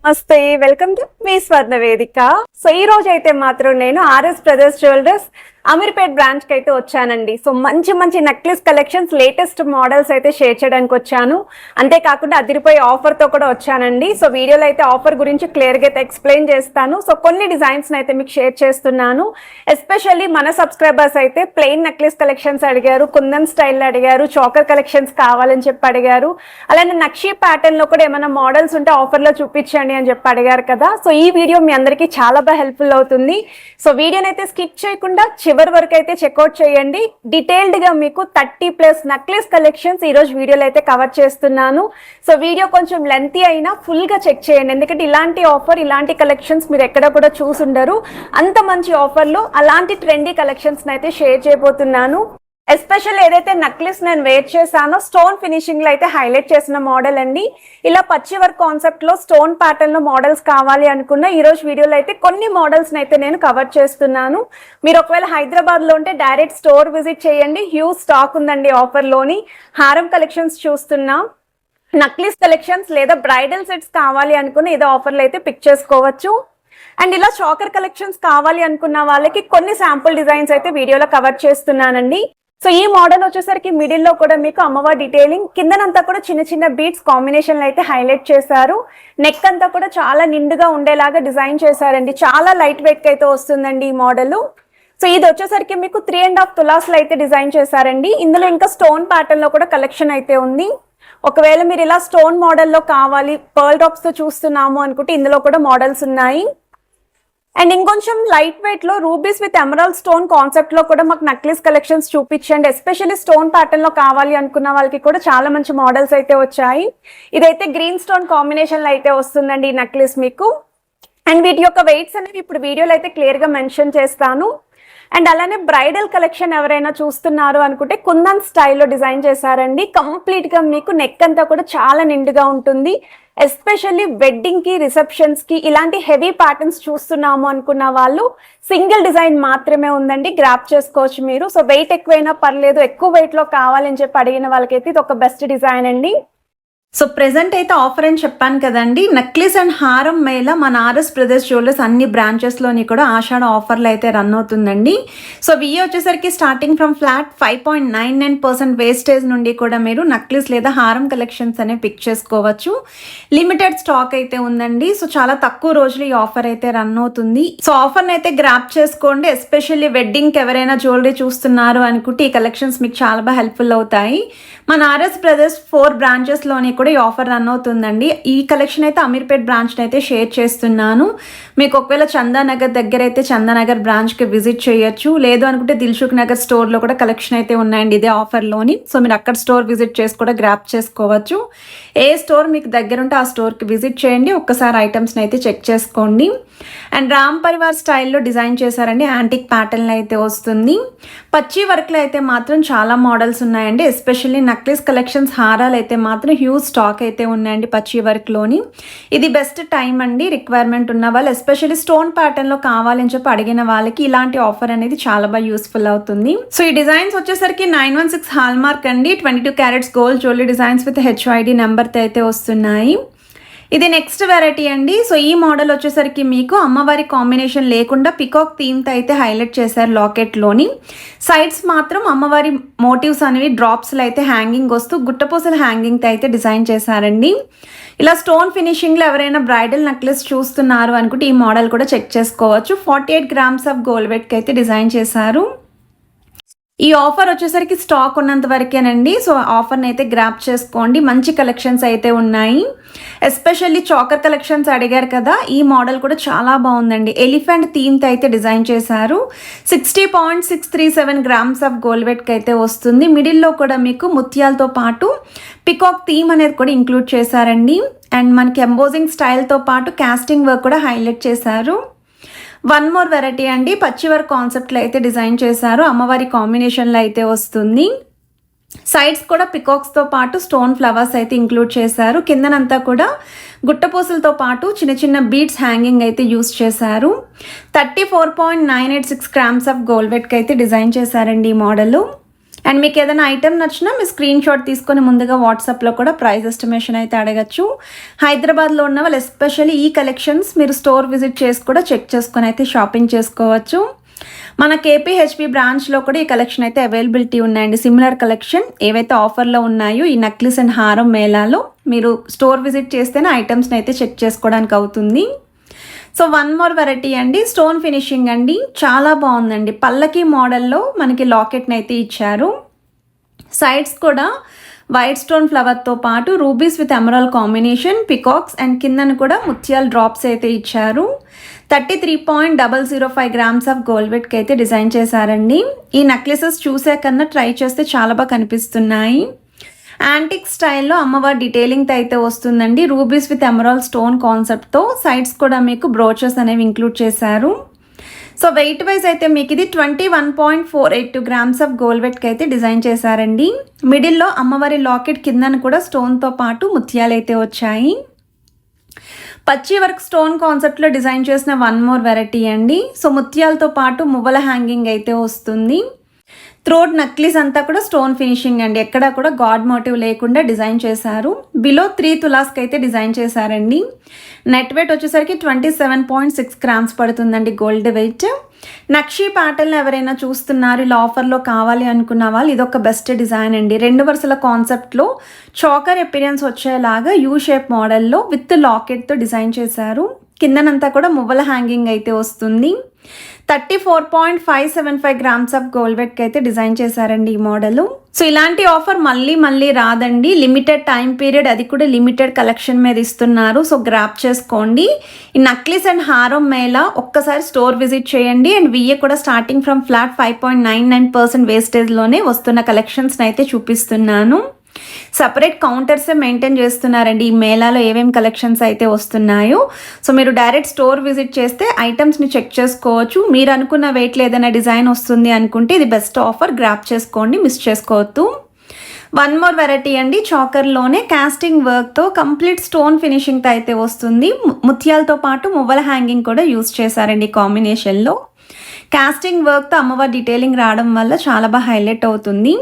నమస్తే, welcome to me స్వర్ణ వేదిక. So ఈ రోజు అయితే మాత్రం నేను RS brothers jewellers Ameerpet branch కి అయితే వచ్చానండి. సో మంచి మంచి నెక్లెస్ కలెక్షన్స్, లేటెస్ట్ మోడల్స్ అయితే షేర్ చేయడానికి వచ్చాను. అంతేకాకుండా అదిరిపోయే ఆఫర్ తో కూడా వచ్చానండి. సో వీడియోలో అయితే ఆఫర్ గురించి క్లియర్ గా అయితే ఎక్స్ప్లెయిన్ చేస్తాను. సో కొన్ని డిజైన్స్ అయితే మీకు షేర్ చేస్తున్నాను. ఎస్పెషల్లీ మన సబ్స్క్రైబర్స్ అయితే ప్లెయిన్ నెక్లెస్ కలెక్షన్స్ అడిగారు, కుందన్ స్టైల్ అడిగారు, చోకర్ కలెక్షన్స్ కావాలని చెప్పి అడిగారు. అలానే నక్షీ ప్యాటర్న్ లో కూడా ఏమైనా మోడల్స్ ఉంటే ఆఫర్ లో చూపించండి అని చెప్పి అడిగారు కదా. సో ఈ వీడియో మీ అందరికీ చాలా బాగా హెల్ప్ఫుల్ అవుతుంది. సో వీడియోని అయితే స్కిప్ చేయకుండా చివరి వరకు అయితే చెక్అవుట్ చేయండి. డీటెయిల్డ్ గా మీకు 30+ నెక్లెస్ కలెక్షన్స్ ఈ రోజు వీడియోలో అయితే కవర్ చేస్తున్నాను. సో వీడియో కొంచెం లెంతీ అయినా ఫుల్ గా చెక్ చేయండి, ఎందుకంటే ఇలాంటి ఆఫర్, ఇలాంటి కలెక్షన్స్ మీరు ఎక్కడ కూడా చూసుండరు. అంత మంచి ఆఫర్ లో అలాంటి ట్రెండీ కలెక్షన్స్ అయితే షేర్ చేయబోతున్నాను. ఎస్పెషల్ ఏదైతే నెక్లెస్ నేను వేర్ చేశానో స్టోన్ ఫినిషింగ్ లో అయితే హైలైట్ చేసిన మోడల్ అండి. ఇలా పచ్చి వర్క్ కాన్సెప్ట్ లో స్టోన్ ప్యాటర్న్ లో మోడల్స్ కావాలి అనుకున్న ఈ రోజు వీడియోలో అయితే కొన్ని మోడల్స్ అయితే నేను కవర్ చేస్తున్నాను. మీరు ఒకవేళ హైదరాబాద్ లో ఉంటే డైరెక్ట్ స్టోర్ విజిట్ చేయండి. హ్యూజ్ స్టాక్ ఉందండి ఆఫర్ లోని. హారం కలెక్షన్స్ చూస్తున్నాం, నక్లీస్ కలెక్షన్స్ లేదా బ్రైడల్ సెట్స్ కావాలి అనుకున్న ఏదో ఆఫర్లు అయితే పిక్ చేసుకోవచ్చు. అండ్ ఇలా చాకర్ కలెక్షన్స్ కావాలి అనుకున్న వాళ్ళకి కొన్ని శాంపుల్ డిజైన్స్ అయితే వీడియోలో కవర్ చేస్తున్నానండి. సో ఈ మోడల్ వచ్చేసరికి మిడిల్ లో కూడా మీకు అమ్మవారి డీటెయిలింగ్, కిందనంతా కూడా చిన్న చిన్న బీట్స్ కాంబినేషన్ అయితే హైలైట్ చేశారు. నెక్ అంతా కూడా చాలా నిండుగా ఉండేలాగా డిజైన్ చేశారండి. చాలా లైట్ వెయిట్ అయితే వస్తుందండి ఈ మోడల్. సో ఇది వచ్చేసరికి మీకు 3.5 తులాస్ లో అయితే డిజైన్ చేశారండి. ఇందులో ఇంకా స్టోన్ ప్యాటర్న్ లో కూడా కలెక్షన్ అయితే ఉంది. ఒకవేళ మీరు ఇలా స్టోన్ మోడల్లో కావాలి, పర్ల్ డ్రాప్స్ తో చూస్తున్నాము అనుకుంటే ఇందులో కూడా మోడల్స్ ఉన్నాయి. అండ్ ఇంకొంచెం లైట్ వెయిట్ లో rubies with emerald stone concept లో కూడా మాకు నెక్లెస్ కలెక్షన్స్ చూపించండి. ఎస్పెషల్లీ స్టోన్ ప్యాటర్న్ లో కావాలి అనుకున్న వాళ్ళకి కూడా చాలా మంచి మోడల్స్ అయితే వచ్చాయి. ఇదైతే గ్రీన్ స్టోన్ కాంబినేషన్ లో అయితే వస్తుందండి ఈ నెక్లెస్ మీకు. అండ్ వీటి యొక్క వెయిట్స్ అనేవి ఇప్పుడు వీడియోలో అయితే క్లియర్ గా మెన్షన్ చేస్తాను. అండ్ అలానే బ్రైడల్ కలెక్షన్ ఎవరైనా చూస్తున్నారు అనుకుంటే కుందన్ స్టైల్లో డిజైన్ చేశారండి. కంప్లీట్ గా మీకు నెక్ అంతా కూడా చాలా నిండుగా ఉంటుంది. ఎస్పెషల్లీ వెడ్డింగ్ కి, రిసెప్షన్స్ కి ఇలాంటి హెవీ ప్యాటర్న్స్ చూస్తున్నాము అనుకున్న వాళ్ళు సింగిల్ డిజైన్ మాత్రమే ఉందండి, గ్రాప్ చేసుకోవచ్చు మీరు. సో వెయిట్ ఎక్కువైనా పర్లేదు, ఎక్కువ వెయిట్ లో కావాలని చెప్పి అడిగిన వాళ్ళకైతే ఇది ఒక బెస్ట్ డిజైన్ అండి. సో ప్రెసెంట్ అయితే ఆఫర్ అని చెప్పాను కదండి, నెక్లెస్ అండ్ హారం మేళ మన ఆర్ఎస్ బ్రదర్స్ జ్యువెలర్స్ అన్ని బ్రాంచెస్లోని కూడా ఆషాఢ ఆఫర్లు అయితే రన్ అవుతుందండి. సో విఏ వచ్చేసరికి స్టార్టింగ్ ఫ్రమ్ ఫ్లాట్ 5.99% వేస్టేజ్ నుండి కూడా మీరు నెక్లెస్ లేదా హారం కలెక్షన్స్ అనేవి పిక్ చేసుకోవచ్చు. లిమిటెడ్ స్టాక్ అయితే ఉందండి. సో చాలా తక్కువ రోజులు ఈ ఆఫర్ అయితే రన్ అవుతుంది. సో ఆఫర్ని అయితే గ్రాప్ చేసుకోండి. ఎస్పెషల్లీ వెడ్డింగ్కి ఎవరైనా జ్యువెలరీ చూస్తున్నారు అనుకుంటే ఈ కలెక్షన్స్ మీకు చాలా బాగా హెల్ప్ఫుల్ అవుతాయి. మన ఆర్ఎస్ బ్రదర్స్ 4 బ్రాంచెస్లోని కూడా ఈ ఆఫర్ రన్ అవుతుందండి. ఈ కలెక్షన్ అయితే అమీర్పేట్ బ్రాంచ్ అయితే షేర్ చేస్తున్నాను. మీకు ఒకవేళ చందానగర్ దగ్గర అయితే చందానగర్ బ్రాంచ్ కి విజిట్ చేయొచ్చు, లేదు అనుకుంటే దిల్సుఖ్ నగర్ స్టోర్ లో కూడా కలెక్షన్ అయితే ఉన్నాయండి ఇదే ఆఫర్ లోని. సో మీరు అక్కడ స్టోర్ విజిట్ చేసి కూడా గ్రాప్ చేసుకోవచ్చు. ఏ స్టోర్ మీకు దగ్గర ఉంటే ఆ స్టోర్ కి విజిట్ చేయండి, ఒక్కసారి ఐటమ్స్ అయితే చెక్ చేసుకోండి. అండ్ రామ్ పరివార్ స్టైల్లో డిజైన్ చేశారండి. యాంటిక్ ప్యాటర్న్ అయితే వస్తుంది. పచ్చి వర్క్ లో అయితే మాత్రం చాలా మోడల్స్ ఉన్నాయండి. ఎస్పెషల్లీ నెక్లెస్ కలెక్షన్స్, హారాలు అయితే మాత్రం హ్యూజ్ స్టాక్ అయితే ఉన్నాయండి పచ్చి వర్క్ లోని. ఇది బెస్ట్ టైం అండి. రిక్వైర్మెంట్ ఉన్న వాళ్ళు, ఎస్పెషల్లీ స్టోన్ ప్యాటర్న్ లో కావాలని చెప్పి అడిగిన వాళ్ళకి ఇలాంటి ఆఫర్ అనేది చాలా బాగా యూస్ఫుల్ అవుతుంది. సో ఈ డిజైన్స్ వచ్చేసరికి 916 హాల్ మార్క్ అండి. 22 carats gold jewellery designs with HYD number అయితే వస్తున్నాయి. ఇది నెక్స్ట్ వెరైటీ అండి. సో ఈ మోడల్ వచ్చేసరికి మీకు అమ్మవారి కాంబినేషన్ లేకుండా పికాక్ థీమ్ తో అయితే హైలైట్ చేశారు. లాకెట్ లోని సైడ్స్ మాత్రం అమ్మవారి మోటివ్స్ అనేవి డ్రాప్స్ లో అయితే హ్యాంగింగ్ వస్తూ గుట్టపూసల హ్యాంగింగ్ తో అయితే డిజైన్ చేశారండి. ఇలా స్టోన్ ఫినిషింగ్ లో ఎవరైనా బ్రైడల్ నెక్లెస్ చూస్తున్నారు అనుకుంటే ఈ మోడల్ కూడా చెక్ చేసుకోవచ్చు. 48 గ్రామ్స్ ఆఫ్ గోల్డ్ వెయిట్ కి అయితే డిజైన్ చేశారు. ఈ ఆఫర్ వచ్చేసరికి స్టాక్ ఉన్నంత వరకేనండి. సో ఆఫర్ని అయితే గ్రాప్ చేసుకోండి. మంచి కలెక్షన్స్ అయితే ఉన్నాయి. ఎస్పెషల్లీ చాకర్ కలెక్షన్స్ అడిగారు కదా, ఈ మోడల్ కూడా చాలా బాగుందండి. ఎలిఫెంట్ థీమ్తో అయితే డిజైన్ చేశారు. 60.637 గ్రామ్స్ ఆఫ్ గోల్డ్ వెయిట్కి అయితే వస్తుంది. మిడిల్లో కూడా మీకు ముత్యాలతో పాటు పికాక్ థీమ్ అనేది కూడా ఇంక్లూడ్ చేశారండి. అండ్ మనకి ఎంబోజింగ్ స్టైల్తో పాటు కాస్టింగ్ వర్క్ కూడా హైలైట్ చేశారు. వన్ మోర్ వెరైటీ అండి. పచ్చి వర్క్ కాన్సెప్ట్లో అయితే డిజైన్ చేశారు. అమ్మవారి కాంబినేషన్లో అయితే వస్తుంది. సైడ్స్ కూడా పికాక్స్తో పాటు స్టోన్ ఫ్లవర్స్ అయితే ఇంక్లూడ్ చేశారు. కిందనంతా కూడా గుట్టపూసలతో పాటు చిన్న చిన్న బీడ్స్ హ్యాంగింగ్ అయితే యూస్ చేశారు. 34.986 గ్రామ్స్ ఆఫ్ గోల్డ్ వెయిట్కి అయితే డిజైన్ చేశారండి ఈ మోడల్. అండ్ మీకు ఏదైనా ఐటెం నచ్చినా మీ స్క్రీన్ షాట్ తీసుకొని ముందుగా వాట్సాప్లో కూడా ప్రైస్ ఎస్టిమేషన్ అయితే అడగచ్చు. హైదరాబాద్లో ఉన్న వాళ్ళు ఎస్పెషల్లీ ఈ కలెక్షన్స్ మీరు స్టోర్ విజిట్ చేసి కూడా చెక్ చేసుకొని అయితే షాపింగ్ చేసుకోవచ్చు. మన KPHP బ్రాంచ్లో కూడా ఈ కలెక్షన్ అయితే అవైలబిలిటీ ఉన్నాయండి. సిమిలర్ కలెక్షన్ ఏవైతే ఆఫర్లో ఉన్నాయో ఈ నక్లిస్ అండ్ హారం మేళాలో మీరు స్టోర్ విజిట్ చేస్తేనే ఐటమ్స్ని అయితే చెక్ చేసుకోవడానికి అవుతుంది. సో వన్ మోర్ వెరైటీ అండి, స్టోన్ ఫినిషింగ్ అండి, చాలా బాగుందండి. పల్లకి మోడల్లో మనకి లాకెట్ని అయితే ఇచ్చారు. సైడ్స్ కూడా వైట్ స్టోన్ ఫ్లవర్తో పాటు rubies with emerald combination, peacocks and కిందను కూడా ముత్యాల డ్రాప్స్ అయితే ఇచ్చారు. 33.005 గ్రామ్స్ ఆఫ్ గోల్డ్ వెట్కి అయితే డిజైన్ చేశారండి. ఈ నెక్లెసెస్ చూసే కన్నా ట్రై చేస్తే చాలా బాగా కనిపిస్తున్నాయి. యాంటిక్ స్టైల్లో అమ్మవారి డీటెయిలింగ్తో అయితే వస్తుందండి. రూబీస్ విత్ ఎమరాల్డ్ స్టోన్ కాన్సెప్ట్తో సైడ్స్ కూడా మీకు బ్రోచెస్ అనేవి ఇంక్లూడ్ చేశారు. సో వెయిట్ వైజ్ అయితే మీకు ఇది 21.482 గ్రామ్స్ ఆఫ్ గోల్డ్ వెట్కి అయితే డిజైన్ చేశారండి. మిడిల్లో అమ్మవారి లాకెట్ కిందను కూడా స్టోన్తో పాటు ముత్యాలు అయితే వచ్చాయి. పచ్చి వర్క్ స్టోన్ కాన్సెప్ట్లో డిజైన్ చేసిన వన్ మోర్ వెరైటీ అండి. సో ముత్యాలతో పాటు మువ్వల హ్యాంగింగ్ అయితే వస్తుంది. థ్రోట్ నక్లీస్ అంతా కూడా స్టోన్ ఫినిషింగ్ అండి, ఎక్కడా కూడా గాడ్ మోటివ్ లేకుండా డిజైన్ చేశారు. బిలో 3 తులాస్కి అయితే డిజైన్ చేశారండి. నెట్ వెయిట్ వచ్చేసరికి 27.6 గ్రామ్స్ పడుతుందండి గోల్డ్ వెయిట్. నక్షి ప్యాటర్న్ ఎవరైనా చూస్తున్నారు, ఇలా ఆఫర్లో కావాలి అనుకున్న వాళ్ళు ఇదొక బెస్ట్ డిజైన్ అండి. 2 వరుసల కాన్సెప్ట్లో చాకర్ అపిరియన్స్ వచ్చేలాగా యూ షేప్ మోడల్లో విత్ లాకెట్తో డిజైన్ చేశారు. కిందనంతా కూడా మువ్వల హ్యాంగింగ్ అయితే వస్తుంది. 34.575 గ్రామ్స్ ఆఫ్ గోల్డ్ వెట్కి అయితే డిజైన్ చేశారండి ఈ మోడల్. సో ఇలాంటి ఆఫర్ మళ్ళీ రాదండి. లిమిటెడ్ టైం పీరియడ్, అది కూడా లిమిటెడ్ కలెక్షన్ మీద ఇస్తున్నారు. సో గ్రాప్ చేసుకోండి. ఈ నక్లీస్ అండ్ హారం మేళా ఒక్కసారి స్టోర్ విజిట్ చేయండి. అండ్ విఏ కూడా స్టార్టింగ్ ఫ్రమ్ ఫ్లాట్ 5.99% వేస్టేజ్లోనే వస్తున్న కలెక్షన్స్ని అయితే చూపిస్తున్నాను. సపరేట్ కౌంటర్సే మెయింటైన్ చేస్తున్నారండి ఈ మేళాలో ఏమేమి కలెక్షన్స్ అయితే వస్తున్నాయో. సో మీరు డైరెక్ట్ స్టోర్ విజిట్ చేస్తే ఐటమ్స్ని చెక్ చేసుకోవచ్చు. మీరు అనుకున్న వెయిట్లో ఏదైనా డిజైన్ వస్తుంది అనుకుంటే ఇది బెస్ట్ ఆఫర్, గ్రాప్ చేసుకోండి, మిస్ చేసుకోవద్దు. వన్ మోర్ వెరైటీ అండి, చాకర్లోనే కాస్టింగ్ వర్క్తో కంప్లీట్ స్టోన్ ఫినిషింగ్తో అయితే వస్తుంది. ముత్యాలతో పాటు మువ్వల హ్యాంగింగ్ కూడా యూస్ చేశారండి కాంబినేషన్లో. కాస్టింగ్ వర్క్తో అమ్మవారి డీటెయిలింగ్ రావడం వల్ల చాలా బాగా హైలైట్ అవుతుంది.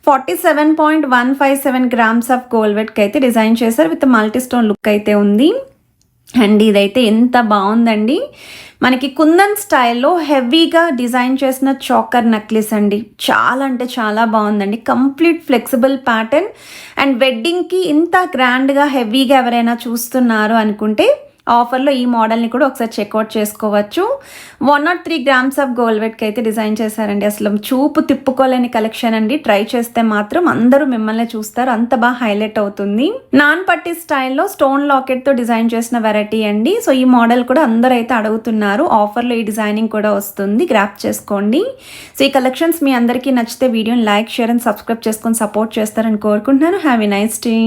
47.157 గ్రామ్స్ ఆఫ్ గోల్డ్ వెట్కి అయితే డిజైన్ చేశారు. విత్ మల్టీ స్టోన్ లుక్ అయితే ఉంది. అండ్ ఇదైతే ఎంత బాగుందండి, మనకి కుందన్ స్టైల్లో హెవీగా డిజైన్ చేసిన చాకర్ నెక్లెస్ అండి. చాలా అంటే చాలా బాగుందండి. కంప్లీట్ ఫ్లెక్సిబుల్ ప్యాటర్న్ అండ్ వెడ్డింగ్కి ఇంత గ్రాండ్గా హెవీగా ఎవరైనా చూస్తున్నారు అనుకుంటే ఆఫర్లో ఈ మోడల్ని కూడా ఒకసారి చెక్అవుట్ చేసుకోవచ్చు. 103 గ్రామ్స్ ఆఫ్ గోల్డ్ వెట్కి అయితే డిజైన్ చేశారండి. అసలు చూపు తిప్పుకోలేని కలెక్షన్ అండి. ట్రై చేస్తే మాత్రం అందరూ మిమ్మల్ని చూస్తారు, అంత బాగా హైలైట్ అవుతుంది. నాన్ పట్టి స్టైల్లో స్టోన్ లాకెట్తో డిజైన్ చేసిన వెరైటీ అండి. సో ఈ మోడల్ కూడా అందరూ అయితే అడుగుతున్నారు. ఆఫర్లో ఈ డిజైనింగ్ కూడా వస్తుంది, గ్రాప్ చేసుకోండి. సో ఈ కలెక్షన్స్ మీ అందరికీ నచ్చితే వీడియోని లైక్, షేర్ అండ్ సబ్స్క్రైబ్ చేసుకొని సపోర్ట్ చేస్తారని కోరుకుంటున్నాను. Have a nice day.